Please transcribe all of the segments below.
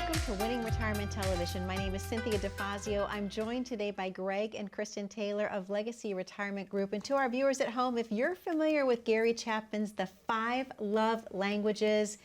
Welcome to Winning Retirement Television. My name is Cynthia DeFazio. I'm joined today by Greg and Kristen Taylor of Legacy Retirement Group. And to our viewers at home, if you're familiar with Gary Chapman's The 5 Love Languages,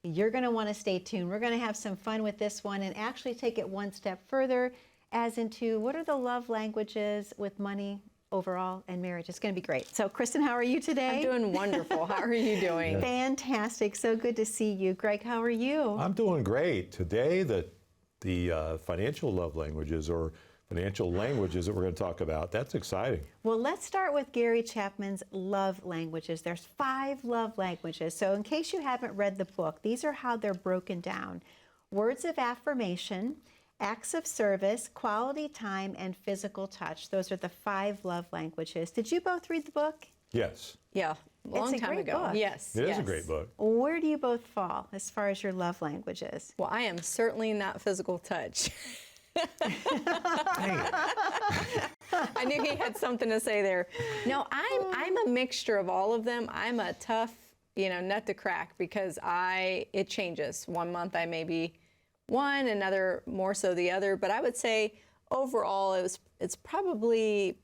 you're going to want to stay tuned. We're going to have some fun with this one and actually take it one step further as into what are the love languages with money overall and marriage. It's going to be great. So, Kristen, how are you today? I'm doing wonderful. How are you doing? Fantastic. So good to see you. Greg, how are you? I'm doing great. Today, the financial love languages or financial languages that we're going to talk about, that's exciting. Well, let's start with Gary Chapman's love languages. There's 5 love languages. So in case you haven't read the book, these are how they're broken down. Words of affirmation, acts of service, quality time, and physical touch. Those are the 5 love languages. Did you both read the book? Yes. Yeah, long time ago. Book. Yes. It is a great book. Where do you both fall as far as your love languages? Well, I am certainly not physical touch. I knew he had something to say there. No, I'm a mixture of all of them. I'm a tough, nut to crack because it changes. One month I may be one, another more so the other. But I would say overall it's probably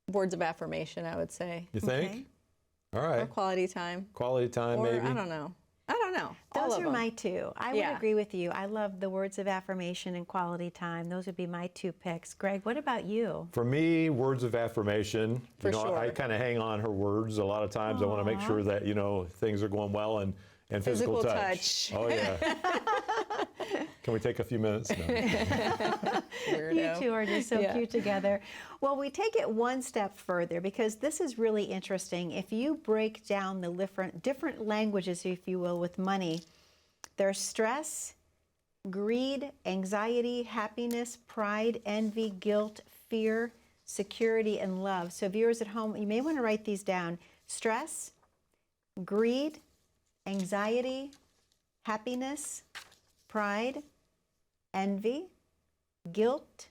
words of affirmation, I would say. You think? Okay. All right. Or quality time. Quality time, Or, maybe? I don't know. Those are them. my 2. I would agree with you. I love the words of affirmation and quality time. Those would be my 2 picks. Greg, what about you? For me, words of affirmation. For sure. I kind of hang on her words a lot of times. Aww. I want to make sure that, things are going well and physical touch. Oh, yeah. Can we take a few minutes? No. You two are just so cute together. Well, we take it one step further because this is really interesting. If you break down the different languages, if you will, with money, there's stress, greed, anxiety, happiness, pride, envy, guilt, fear, security, and love. So viewers at home, you may want to write these down. Stress, greed, anxiety, happiness, pride, envy, guilt,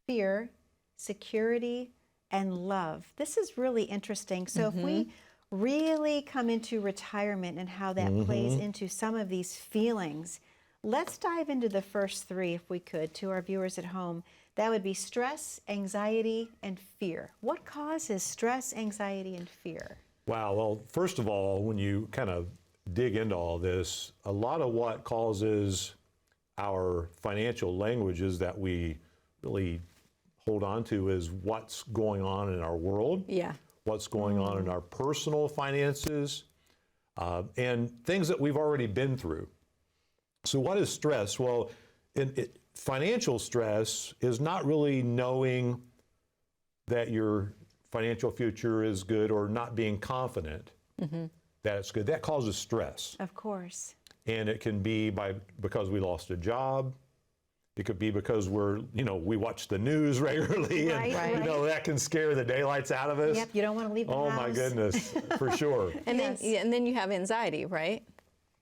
fear, security, and love. This is really interesting. So if we really come into retirement and how that plays into some of these feelings, let's dive into the first 3, if we could, to our viewers at home. That would be stress, anxiety, and fear. What causes stress, anxiety, and fear? Wow. Well, first of all, when you kind of dig into all this, a lot of what causes our financial languages that we really hold on to is what's going on in our world, what's going on in our personal finances, and things that we've already been through. So what is stress? Well, financial stress is not really knowing that your financial future is good or not being confident that it's good. That causes stress. Of course. And it can be because we lost a job. It could be because we watch the news regularly, and that can scare the daylights out of us. Yep, you don't want to leave the house. Oh my goodness, for sure. And then you have anxiety, right?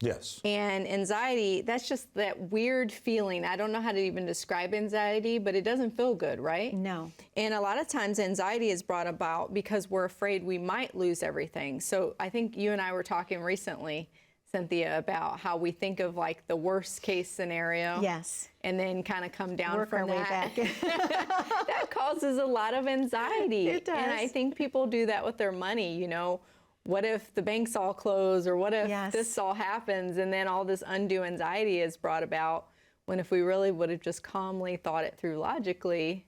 Yes. And anxiety, that's just that weird feeling. I don't know how to even describe anxiety, but it doesn't feel good, right? No. And a lot of times anxiety is brought about because we're afraid we might lose everything. So I think you and I were talking recently, Cynthia, about how we think of like the worst case scenario. Yes. And then kind of come down Work from our way that. back. That causes a lot of anxiety. It does. And I think people do that with their money, What if the banks all close, or what if this all happens, and then all this undue anxiety is brought about, when if we really would have just calmly thought it through logically,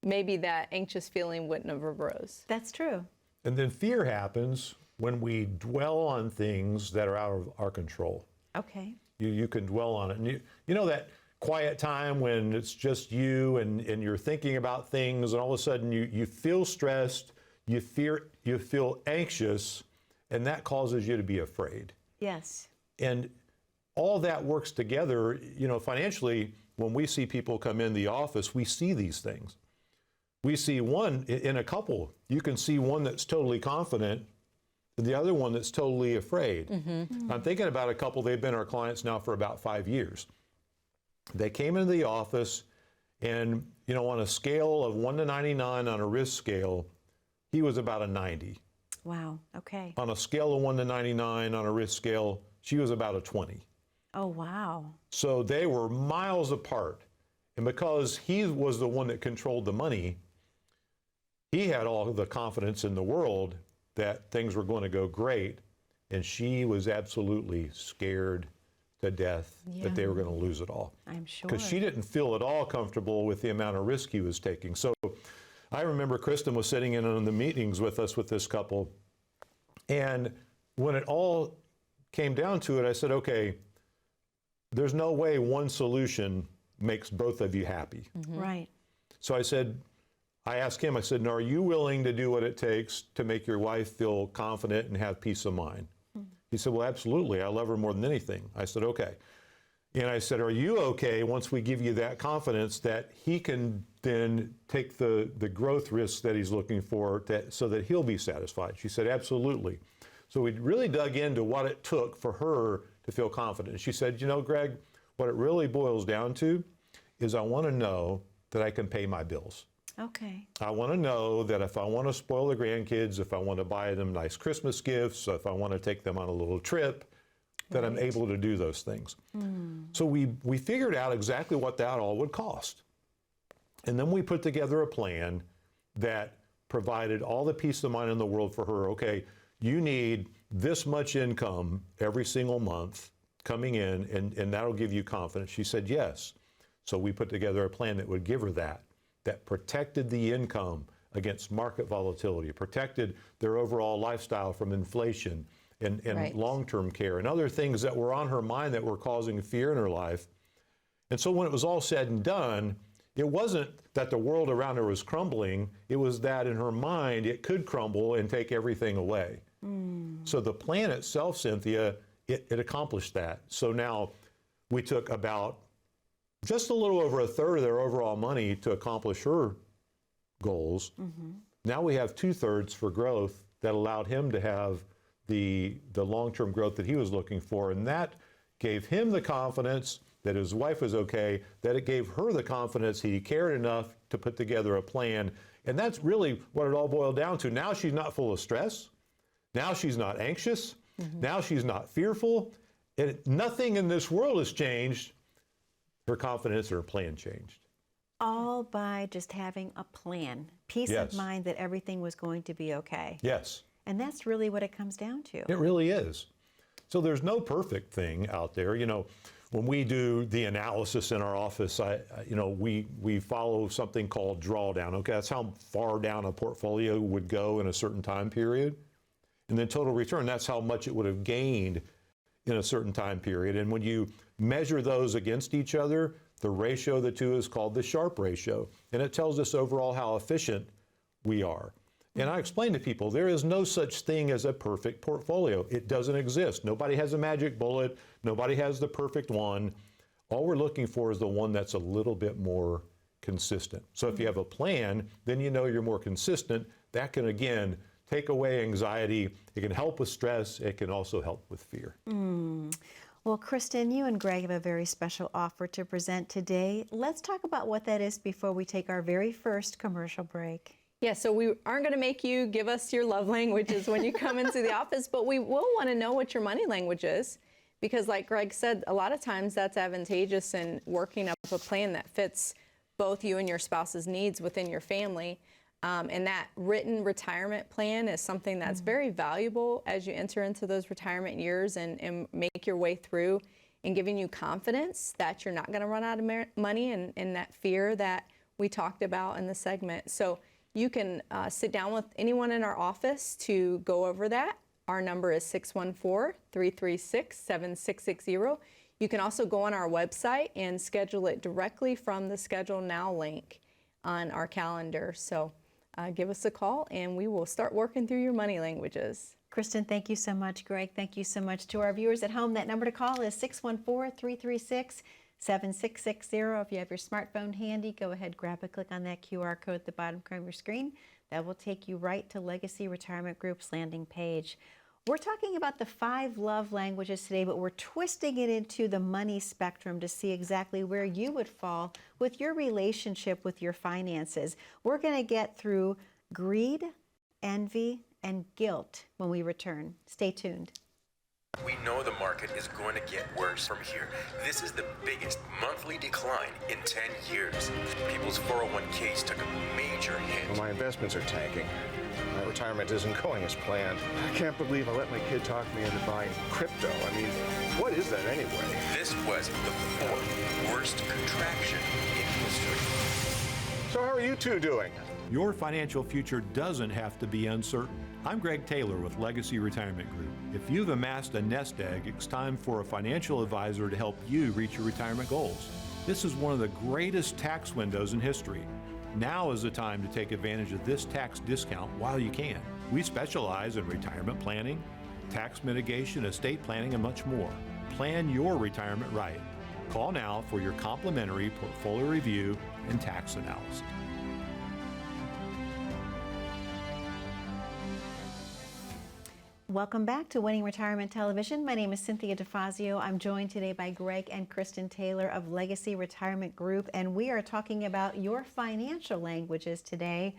maybe that anxious feeling wouldn't have arose. That's true. And then fear happens when we dwell on things that are out of our control. Okay. You can dwell on it. And you know that quiet time when it's just you and you're thinking about things, and all of a sudden you feel stressed, you feel anxious, and that causes you to be afraid. Yes. And all that works together, financially, when we see people come in the office, we see these things. We see one in a couple. You can see one that's totally confident and the other one that's totally afraid. I'm thinking about a couple, they've been our clients now for about 5 years. They came into the office and, on a scale of 1 to 99 on a risk scale, he was about a 90. Wow, okay. On a scale of 1 to 99 on a risk scale, she was about a 20. Oh, wow. So they were miles apart. And because he was the one that controlled the money, he had all the confidence in the world that things were going to go great. And she was absolutely scared to death that they were going to lose it all. I'm sure. Because she didn't feel at all comfortable with the amount of risk he was taking. So I remember Kristen was sitting in on the meetings with us with this couple. And when it all came down to it, I said, okay, there's no way one solution makes both of you happy. Right. So I asked him, I said, "Now, are you willing to do what it takes to make your wife feel confident and have peace of mind?" He said, "Well, absolutely. I love her more than anything." I said, "Okay." And I said, "Are you okay once we give you that confidence that he can then take the growth risks that he's looking for so that he'll be satisfied?" She said, "Absolutely." So we really dug into what it took for her to feel confident. She said, "You know, Greg, what it really boils down to is I want to know that I can pay my bills. Okay. I want to know that if I want to spoil the grandkids, if I want to buy them nice Christmas gifts, if I want to take them on a little trip, that I'm able to do those things." So we figured out exactly what that all would cost. And then we put together a plan that provided all the peace of mind in the world for her. Okay, you need this much income every single month coming in, and that'll give you confidence. She said yes. So we put together a plan that would give her that protected the income against market volatility, protected their overall lifestyle from inflation and long-term care and other things that were on her mind that were causing fear in her life. And so when it was all said and done, it wasn't that the world around her was crumbling, it was that in her mind it could crumble and take everything away. So the plan itself, Cynthia, it accomplished that. So now we took about just a little over a third of their overall money to accomplish her goals. Now we have 2/3 for growth that allowed him to have the long-term growth that he was looking for. And that gave him the confidence that his wife was okay, that it gave her the confidence he cared enough to put together a plan. And that's really what it all boiled down to. Now she's not full of stress. Now she's not anxious. Now she's not fearful. And nothing in this world has changed. Her confidence or her plan changed. All by just having a plan, peace of mind that everything was going to be okay. Yes. And that's really what it comes down to. It really is. So there's no perfect thing out there. You know, when we do the analysis in our office, we follow something called drawdown. Okay, that's how far down a portfolio would go in a certain time period. And then total return, that's how much it would have gained in a certain time period. And when you measure those against each other, the ratio of the two is called the Sharpe ratio. And it tells us overall how efficient we are. And I explain to people, there is no such thing as a perfect portfolio. It doesn't exist. Nobody has a magic bullet. Nobody has the perfect one. All we're looking for is the one that's a little bit more consistent. So if you have a plan, then you know you're more consistent. That can, again, take away anxiety. It can help with stress. It can also help with fear. Well, Kristen, you and Greg have a very special offer to present today. Let's talk about what that is before we take our very first commercial break. Yeah, so we aren't going to make you give us your love languages when you come into the office, but we will want to know what your money language is, because like Greg said, a lot of times that's advantageous in working up a plan that fits both you and your spouse's needs within your family. And that written retirement plan is something that's very valuable as you enter into those retirement years and make your way through, and giving you confidence that you're not going to run out of money and that fear that we talked about in the segment. So you can sit down with anyone in our office to go over that. Our number is 614-336-7660. You can also go on our website and schedule it directly from the Schedule Now link on our calendar. So give us a call and we will start working through your money languages. Kristen, thank you so much. Greg, thank you so much. To our viewers at home, that number to call is 614-336-7660. If you have your smartphone handy, go ahead, grab a click on that QR code at the bottom corner of your screen. That will take you right to Legacy Retirement Group's landing page. We're talking about the 5 love languages today, but we're twisting it into the money spectrum to see exactly where you would fall with your relationship with your finances. We're going to get through greed, envy, and guilt when we return. Stay tuned. We know the market is going to get worse from here. This is the biggest monthly decline in 10 years. People's 401ks took a major hit. Well, my investments are tanking. My retirement isn't going as planned. I can't believe I let my kid talk me into buying crypto. I mean, what is that anyway? This was the fourth worst contraction in history. So how are you two doing? Your financial future doesn't have to be uncertain. I'm Greg Taylor with Legacy Retirement Group. If you've amassed a nest egg, it's time for a financial advisor to help you reach your retirement goals. This is one of the greatest tax windows in history. Now is the time to take advantage of this tax discount while you can. We specialize in retirement planning, tax mitigation, estate planning, and much more. Plan your retirement right. Call now for your complimentary portfolio review and tax analysis. Welcome back to Winning Retirement Television. My name is Cynthia DeFazio. I'm joined today by Greg and Kristen Taylor of Legacy Retirement Group, and we are talking about your financial languages today.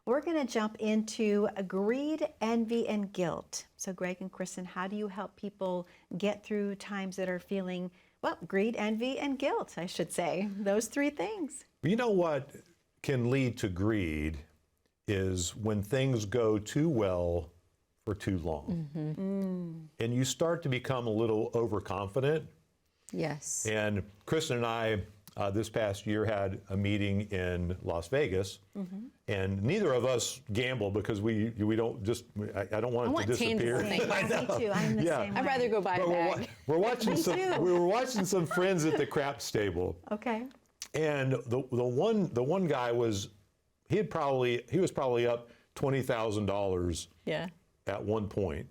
We're going to jump into greed, envy, and guilt. So Greg and Kristen, how do you help people get through times that are feeling, well, greed, envy, and guilt, I should say, those three things? You know what can lead to greed is when things go too well for too long. And you start to become a little overconfident. Yes. And Kristen and I, this past year, had a meeting in Las Vegas, and neither of us gamble because we don't just, I don't want it to disappear. Me too. I'm the same way. I'd rather go buy a bag. We're watching we were watching some friends at the crap stable. Okay. And the one guy was probably up $20,000 Yeah. at one point,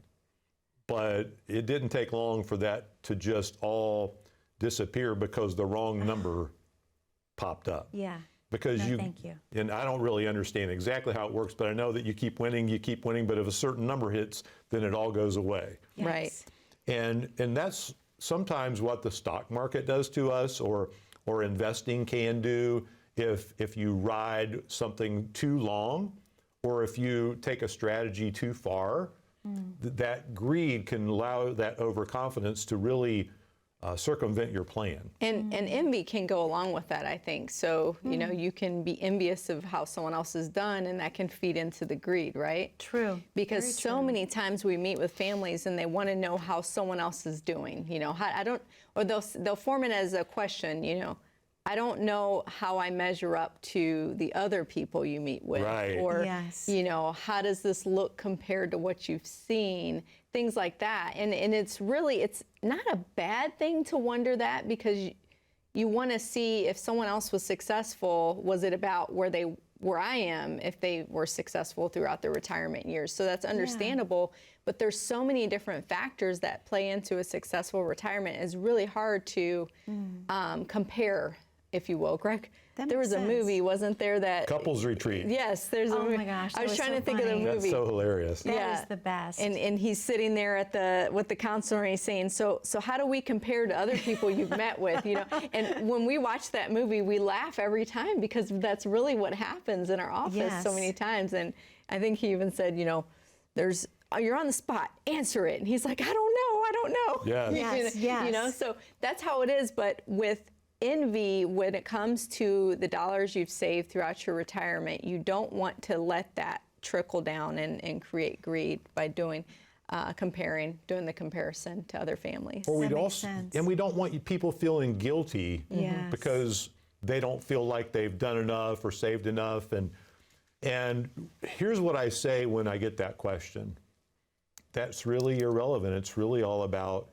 but it didn't take long for that to just all disappear because the wrong number popped up. Yeah. Because thank you. And I don't really understand exactly how it works, but I know that you keep winning, but if a certain number hits, then it all goes away. Yes. Right. And that's sometimes what the stock market does to us, or investing can do if you ride something too long, or if you take a strategy too far. That greed can allow that overconfidence to really circumvent your plan. And envy can go along with that, I think. So, you know, you can be envious of how someone else has done, and that can feed into the greed, right? True. Because Very so true. many times we meet with families and they want to know how someone else is doing. You know, or they'll form it as a question, you know, I don't know how I measure up to the other people you meet with. Right. Or, Yes. you know, how does this look compared to what you've seen? Things like that. And it's not a bad thing to wonder that, because you want to see if someone else was successful, was it about where I am, if they were successful throughout their retirement years. So that's understandable. But there's so many different factors that play into a successful retirement. It's really hard to compare, if you will. Greg, That there makes was a sense. movie, wasn't there, that... Couples retreat. Yes, there's a Oh movie. my gosh, I that was was trying so to think of the funny. movie. That's so hilarious. That is the best. And he's sitting there with the counselor, and he's saying, so how do we compare to other people you've met with, you know? And when we watch that movie, we laugh every time, because that's really what happens in our office so many times. And I think he even said, you know, you're on the spot, answer it. And he's like, I don't know. Yes. Yes. You know, so that's how it is. But with envy, when it comes to the dollars you've saved throughout your retirement, you don't want to let that trickle down and create greed by doing the comparison to other families. Or That makes sense. and we don't want people feeling guilty Yes. because they don't feel like they've done enough or saved enough. And here's what I say when I get that question. That's really irrelevant. It's really all about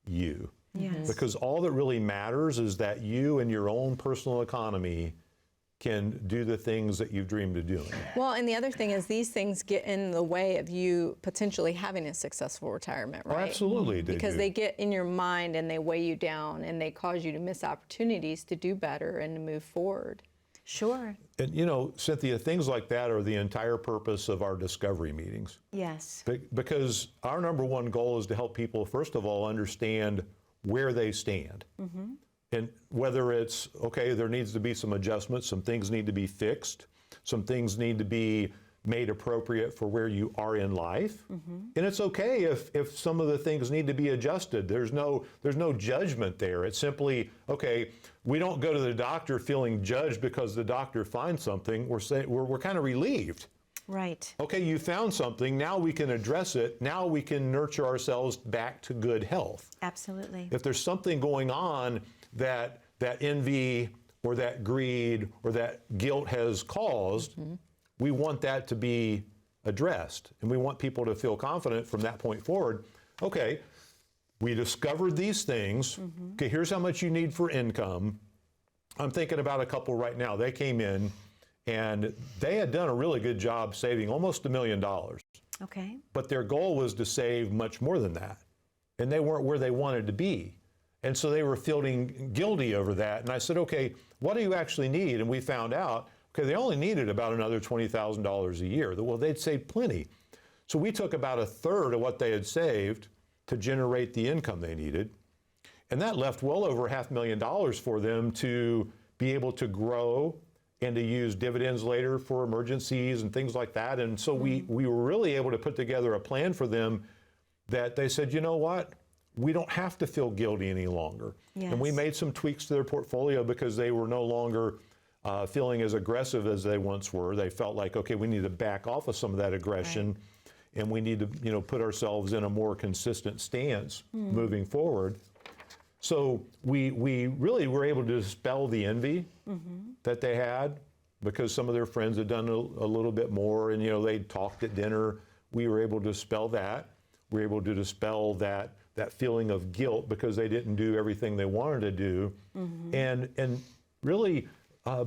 you. Yes. Because all that really matters is that you and your own personal economy can do the things that you've dreamed of doing. Well, and the other thing is, these things get in the way of you potentially having a successful retirement, Oh, right? absolutely. Because they get in your mind and they weigh you down, and they cause you to miss opportunities to do better and to move forward. Sure. And you know, Cynthia, things like that are the entire purpose of our discovery meetings. Yes. Because our number one goal is to help people, first of all, understand where they stand. And whether it's, okay, there needs to be some adjustments, some things need to be fixed, some things need to be made appropriate for where you are in life. And it's okay if some of the things need to be adjusted. There's no judgment there. It's simply, okay, we don't go to the doctor feeling judged because the doctor finds something. We're kind of relieved. Right. Okay, you found something. Now we can address it. Now we can nurture ourselves back to good health. Absolutely. If there's something going on that envy or that greed or that guilt has caused, we want that to be addressed. And we want people to feel confident from that point forward. Okay, we discovered these things. Okay, here's how much you need for income. I'm thinking about a couple right now. They came in and they had done a really good job saving almost $1 million. Okay. But their goal was to save much more than that. And they weren't where they wanted to be. And so they were feeling guilty over that. And I said, okay, what do you actually need? And we found out, okay, they only needed about another $20,000 a year. Well, they'd saved plenty. So we took about a third of what they had saved to generate the income they needed. And that left well over $500,000 for them to be able to grow and to use dividends later for emergencies and things like that. And so we were really able to put together a plan for them that they said, you know what? We don't have to feel guilty any longer. Yes. And we made some tweaks to their portfolio because they were no longer feeling as aggressive as they once were. They felt like, okay, we need to back off of some of that aggression, and we need to, put ourselves in a more consistent stance moving forward. So we really were able to dispel the envy that they had because some of their friends had done a little bit more, and they talked at dinner. We were able to dispel that. We were able to dispel that feeling of guilt because they didn't do everything they wanted to do, and really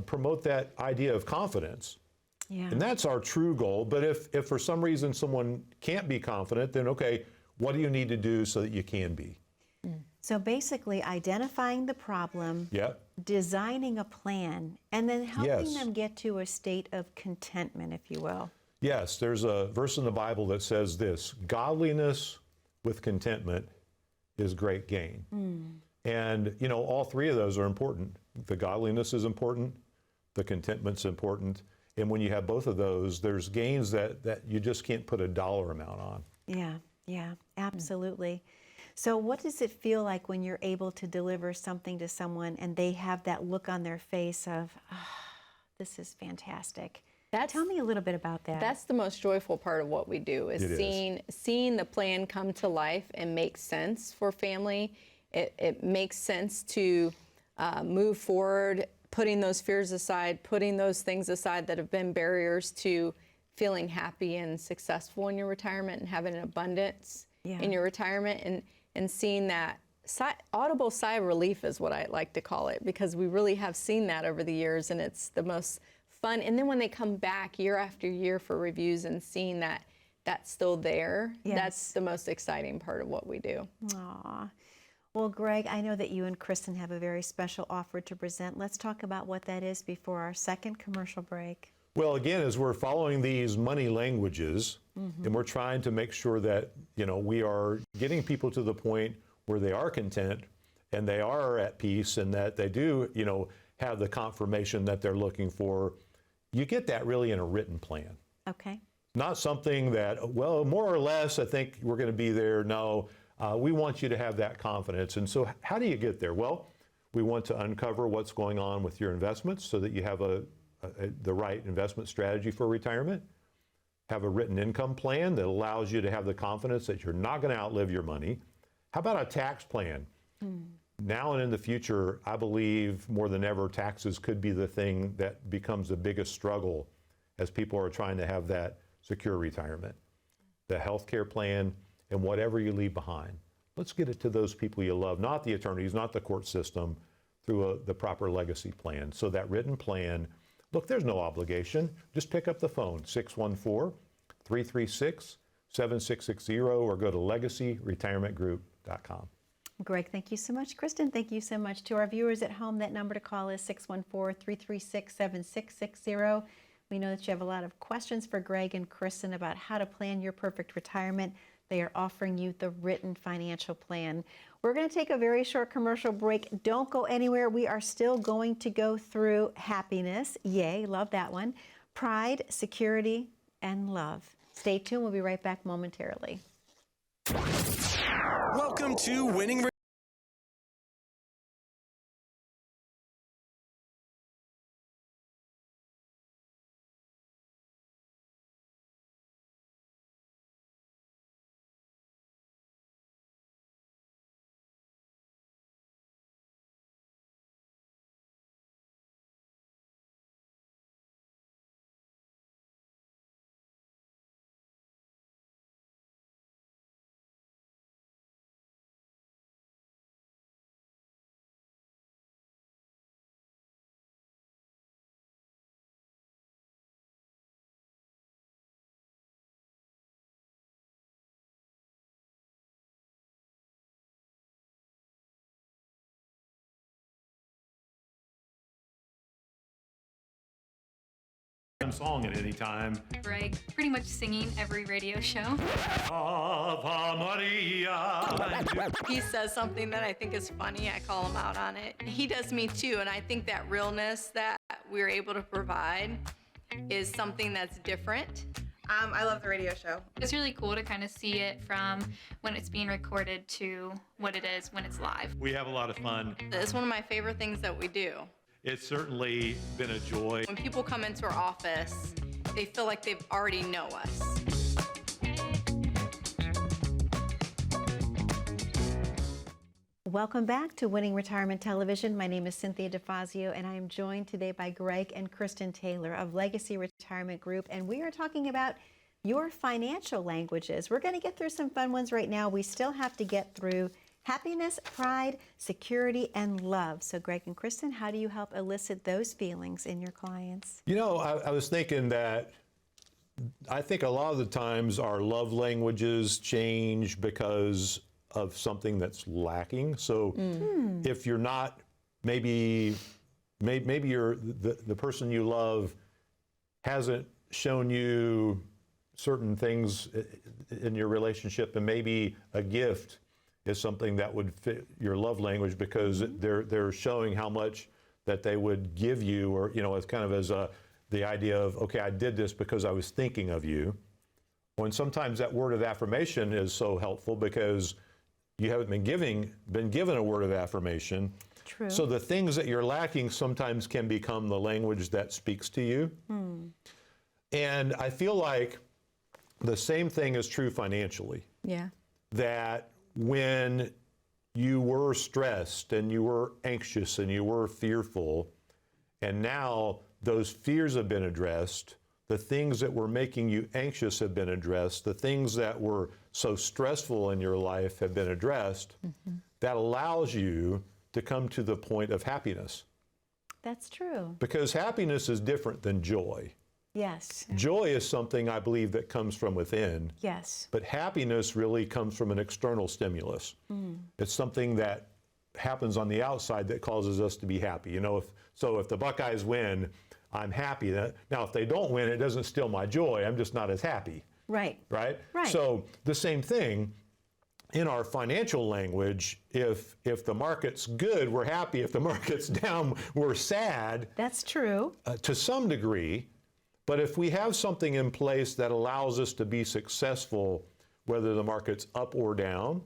promote that idea of confidence. Yeah. And that's our true goal. But if for some reason someone can't be confident, then okay, what do you need to do so that you can be? So basically identifying the problem, designing a plan, and then helping them get to a state of contentment, if you will. Yes, there's a verse in the Bible that says this: godliness with contentment is great gain. And all three of those are important. The godliness is important, the contentment's important, and when you have both of those, there's gains that you just can't put a dollar amount on. Yeah, absolutely. So what does it feel like when you're able to deliver something to someone and they have that look on their face of, this is fantastic? Tell me a little bit about that. That's the most joyful part of what we do, is seeing the plan come to life and make sense for family. It makes sense to move forward, putting those fears aside, putting those things aside that have been barriers to feeling happy and successful in your retirement and having an abundance in your retirement, and seeing that audible sigh of relief is what I like to call it, because we really have seen that over the years, and it's the most fun. And then when they come back year after year for reviews and seeing that that's still there, that's the most exciting part of what we do. Aw. Well, Greg, I know that you and Kristen have a very special offer to present. Let's talk about what that is before our second commercial break. Well, again, as we're following these money languages, and we're trying to make sure that, we are getting people to the point where they are content and they are at peace and that they do, have the confirmation that they're looking for, you get that really in a written plan. Okay. Not something that, well, more or less, I think we're going to be there. No, we want you to have that confidence. And so how do you get there? Well, we want to uncover what's going on with your investments so that you have the right investment strategy for retirement, have a written income plan that allows you to have the confidence that you're not going to outlive your money. How about a tax plan? Now and in the future, I believe more than ever, taxes could be the thing that becomes the biggest struggle as people are trying to have that secure retirement. The healthcare plan and whatever you leave behind. Let's get it to those people you love, not the attorneys, not the court system, through the proper legacy plan. So that written plan, look, there's no obligation. Just pick up the phone, 614-336-7660, or go to legacyretirementgroup.com. Greg, thank you so much. Kristen, thank you so much. To our viewers at home, that number to call is 614-336-7660. We know that you have a lot of questions for Greg and Kristen about how to plan your perfect retirement. They are offering you the written financial plan. We're going to take a very short commercial break. Don't go anywhere. We are still going to go through happiness. Yay, love that one. Pride, security, and love. Stay tuned. We'll be right back momentarily. Welcome to Winning Song at any time. Greg, pretty much singing every radio show. Ave Maria. He says something that I think is funny. I call him out on it. He does me too, and I think that realness that we're able to provide is something that's different. I love the radio show. It's really cool to kind of see it from when it's being recorded to what it is when it's live. We have a lot of fun. It's one of my favorite things that we do. It's certainly been a joy. When people come into our office, they feel like they already know us. Welcome back to Winning Retirement Television. My name is Cynthia DeFazio, and I am joined today by Greg and Kristen Taylor of Legacy Retirement Group, and we are talking about your financial languages. We're going to get through some fun ones right now. We still have to get through happiness, pride, security, and love. So Greg and Kristen, how do you help elicit those feelings in your clients? You know, I was thinking that I think a lot of the times our love languages change because of something that's lacking. So if you're not, maybe you're the person you love hasn't shown you certain things in your relationship, and maybe a gift is something that would fit your love language because they're showing how much that they would give you, or it's kind of as the idea of, okay, I did this because I was thinking of you. When sometimes that word of affirmation is so helpful because you haven't been given a word of affirmation. True. So the things that you're lacking sometimes can become the language that speaks to you. And I feel like the same thing is true financially. Yeah. That when you were stressed and you were anxious and you were fearful, and now those fears have been addressed, the things that were making you anxious have been addressed, the things that were so stressful in your life have been addressed, that allows you to come to the point of happiness. That's true. Because happiness is different than joy. Yes. Joy is something I believe that comes from within. Yes. But happiness really comes from an external stimulus. It's something that happens on the outside that causes us to be happy. If the Buckeyes win, I'm happy. Now, if they don't win, it doesn't steal my joy. I'm just not as happy. Right. Right? Right. So the same thing in our financial language, if the market's good, we're happy. If the market's down, we're sad. That's true. To some degree. But if we have something in place that allows us to be successful, whether the market's up or down,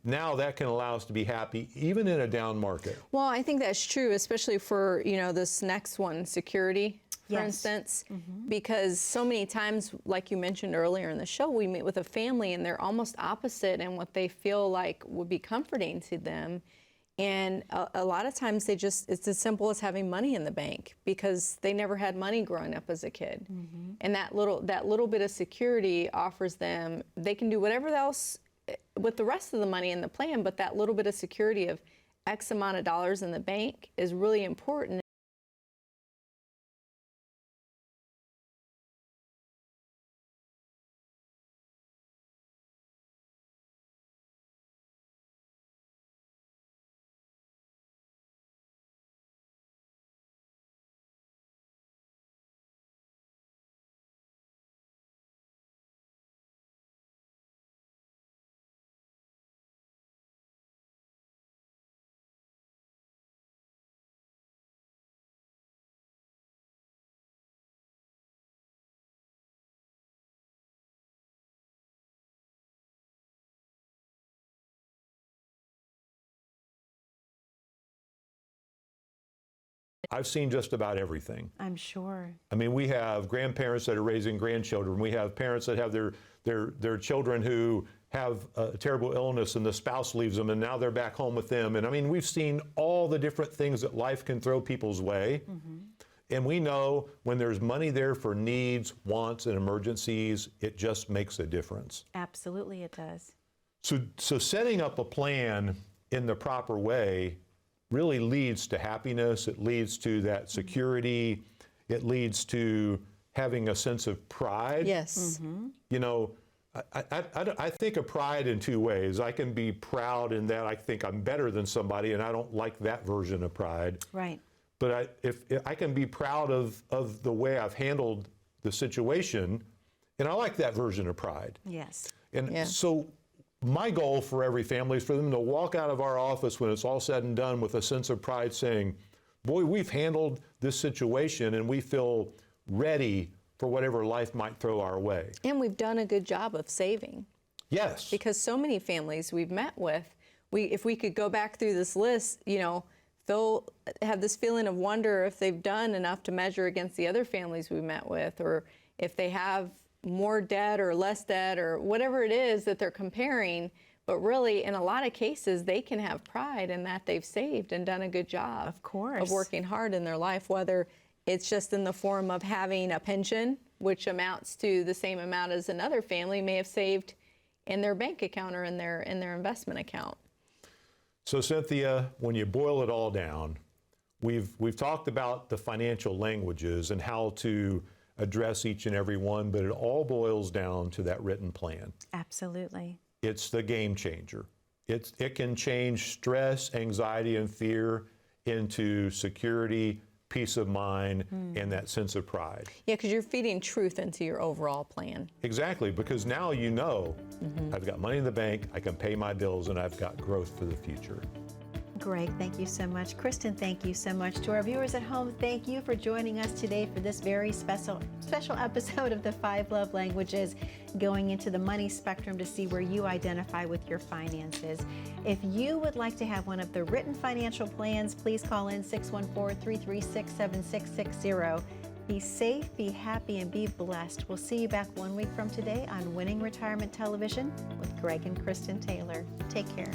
now that can allow us to be happy even in a down market. Well, I think that's true, especially for, this next one, security, for Yes. instance, because so many times, like you mentioned earlier in the show, we meet with a family and they're almost opposite in what they feel like would be comforting to them. And a lot of times it's as simple as having money in the bank because they never had money growing up as a kid. And that little bit of security offers them, they can do whatever else with the rest of the money in the plan, but that little bit of security of X amount of dollars in the bank is really important. I've seen just about everything. I'm sure. I mean, we have grandparents that are raising grandchildren. We have parents that have their children who have a terrible illness and the spouse leaves them and now they're back home with them. And I mean, we've seen all the different things that life can throw people's way. And we know when there's money there for needs, wants, and emergencies, it just makes a difference. Absolutely, it does. So setting up a plan in the proper way really leads to happiness. It leads to that security. It leads to having a sense of pride. Yes. You know, I think of pride in two ways. I can be proud in that I think I'm better than somebody, and I don't like that version of pride. Right. But if I can be proud of the way I've handled the situation, and I like that version of pride. Yes. And so my goal for every family is for them to walk out of our office when it's all said and done with a sense of pride saying, boy, we've handled this situation and we feel ready for whatever life might throw our way. And we've done a good job of saving. Yes. Because so many families we've met with, if we could go back through this list, you know, they'll have this feeling of wonder if they've done enough to measure against the other families we met with, or if they have more debt or less debt or whatever it is that they're comparing. But really, in a lot of cases, they can have pride in that they've saved and done a good job of working hard in their life, whether it's just in the form of having a pension, which amounts to the same amount as another family may have saved in their bank account or in their investment account. So Cynthia, when you boil it all down, we've talked about the financial languages and how to address each and every one, but it all boils down to that written plan. Absolutely. It's the game changer. It can change stress, anxiety, and fear into security, peace of mind, and that sense of pride. Yeah, because you're feeding truth into your overall plan. Exactly, because now you know I've got money in the bank, I can pay my bills, and I've got growth for the future. Greg, thank you so much. Kristen, thank you so much. To our viewers at home, thank you for joining us today for this very special episode of the 5 Love Languages, going into the money spectrum to see where you identify with your finances. If you would like to have one of the written financial plans, please call in 614-336-7660. Be safe, be happy, and be blessed. We'll see you back 1 week from today on Winning Retirement Television with Greg and Kristen Taylor. Take care.